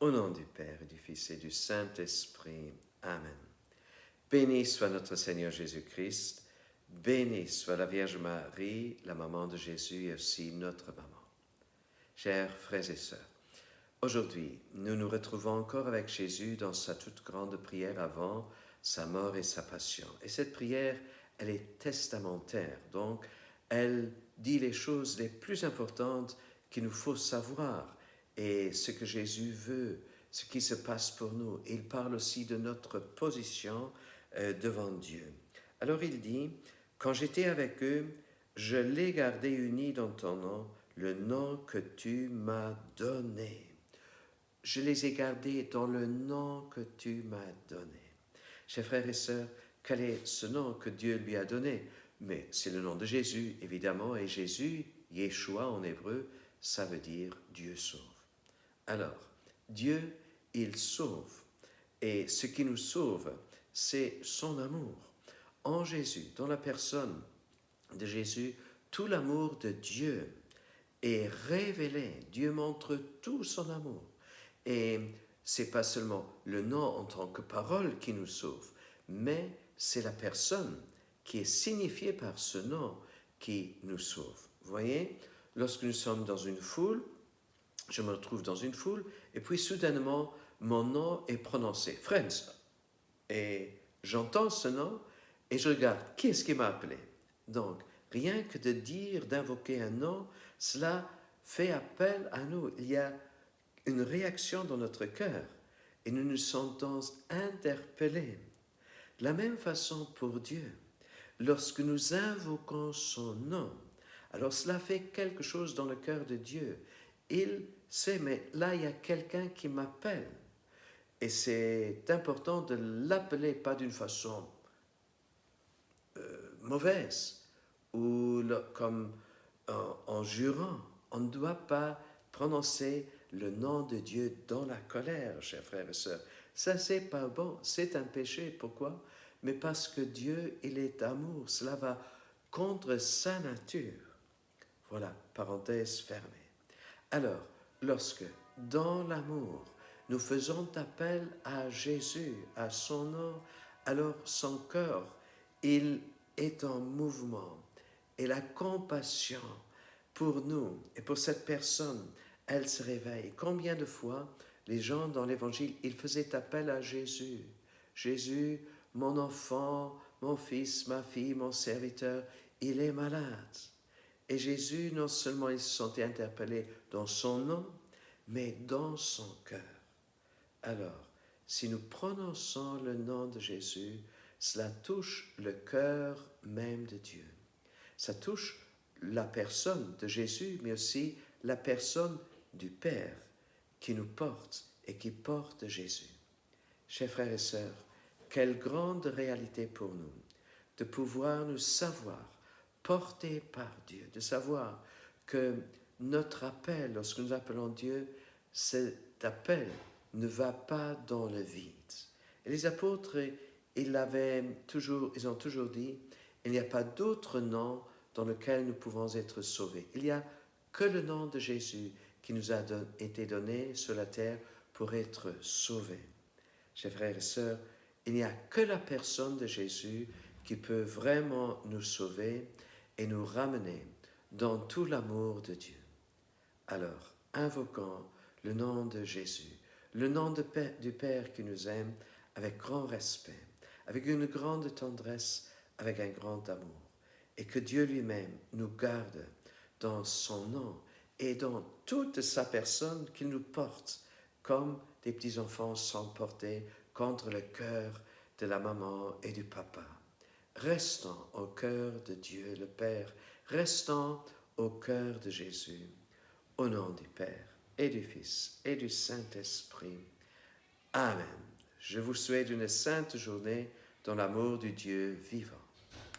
Au nom du Père, et du Fils et du Saint-Esprit. Amen. Béni soit notre Seigneur Jésus-Christ, béni soit la Vierge Marie, la maman de Jésus et aussi notre maman. Chers frères et sœurs, aujourd'hui, nous nous retrouvons encore avec Jésus dans sa toute grande prière avant sa mort et sa passion. Et cette prière, elle est testamentaire, donc elle dit les choses les plus importantes qu'il nous faut savoir et ce que Jésus veut, ce qui se passe pour nous. Il parle aussi de notre position devant Dieu. Alors il dit, « Quand j'étais avec eux, je les gardais unis dans ton nom, le nom que tu m'as donné. » Je les ai gardés dans le nom que tu m'as donné. Chers frères et sœurs, quel est ce nom que Dieu lui a donné? Mais c'est le nom de Jésus, évidemment, et Jésus, Yeshua en hébreu, ça veut dire Dieu sauve. Alors, Dieu, il sauve, et ce qui nous sauve, c'est son amour. En Jésus, dans la personne de Jésus, tout l'amour de Dieu est révélé. Dieu montre tout son amour. Et c'est pas seulement le nom en tant que parole qui nous sauve, mais c'est la personne qui est signifiée par ce nom qui nous sauve. Vous voyez, lorsque nous sommes dans une foule, je me retrouve dans une foule, et puis soudainement, mon nom est prononcé, Friends. Et j'entends ce nom, et je regarde, qui est-ce qui m'a appelé? Donc, rien que de dire, d'invoquer un nom, cela fait appel à nous. Il y a une réaction dans notre cœur et nous nous sentons interpellés. De la même façon pour Dieu, lorsque nous invoquons son nom, alors cela fait quelque chose dans le cœur de Dieu. Il sait, mais là il y a quelqu'un qui m'appelle. Et c'est important de l'appeler pas d'une façon mauvaise ou comme en jurant. On ne doit pas prononcer le nom de Dieu dans la colère, chers frères et sœurs. Ça, c'est pas bon, c'est un péché. Pourquoi? Mais parce que Dieu, il est amour. Cela va contre sa nature. Voilà, parenthèse fermée. Alors, lorsque, dans l'amour, nous faisons appel à Jésus, à son nom, alors son cœur, il est en mouvement. Et la compassion pour nous et pour cette personne, elle se réveille. Combien de fois les gens dans l'Évangile, ils faisaient appel à Jésus. Jésus, mon enfant, mon fils, ma fille, mon serviteur, il est malade. Et Jésus, non seulement il se sentait interpellé dans son nom, mais dans son cœur. Alors, si nous prononçons le nom de Jésus, cela touche le cœur même de Dieu. Ça touche la personne de Jésus, mais aussi la personne du Père qui nous porte et qui porte Jésus. Chers frères et sœurs, quelle grande réalité pour nous de pouvoir nous savoir portés par Dieu, de savoir que notre appel, lorsque nous appelons Dieu, cet appel ne va pas dans le vide. Et les apôtres, ils ont toujours dit, il n'y a pas d'autre nom dans lequel nous pouvons être sauvés. Il n'y a que le nom de Jésus qui nous a été donné sur la terre pour être sauvés. Chers frères et sœurs, il n'y a que la personne de Jésus qui peut vraiment nous sauver et nous ramener dans tout l'amour de Dieu. Alors, invoquons le nom de Jésus, le nom du Père qui nous aime avec grand respect, avec une grande tendresse, avec un grand amour. Et que Dieu lui-même nous garde dans son nom et dans toute sa personne qu'il nous porte, comme des petits-enfants sont portés contre le cœur de la maman et du papa. Restons au cœur de Dieu le Père, restons au cœur de Jésus, au nom du Père et du Fils et du Saint-Esprit. Amen. Je vous souhaite une sainte journée dans l'amour du Dieu vivant.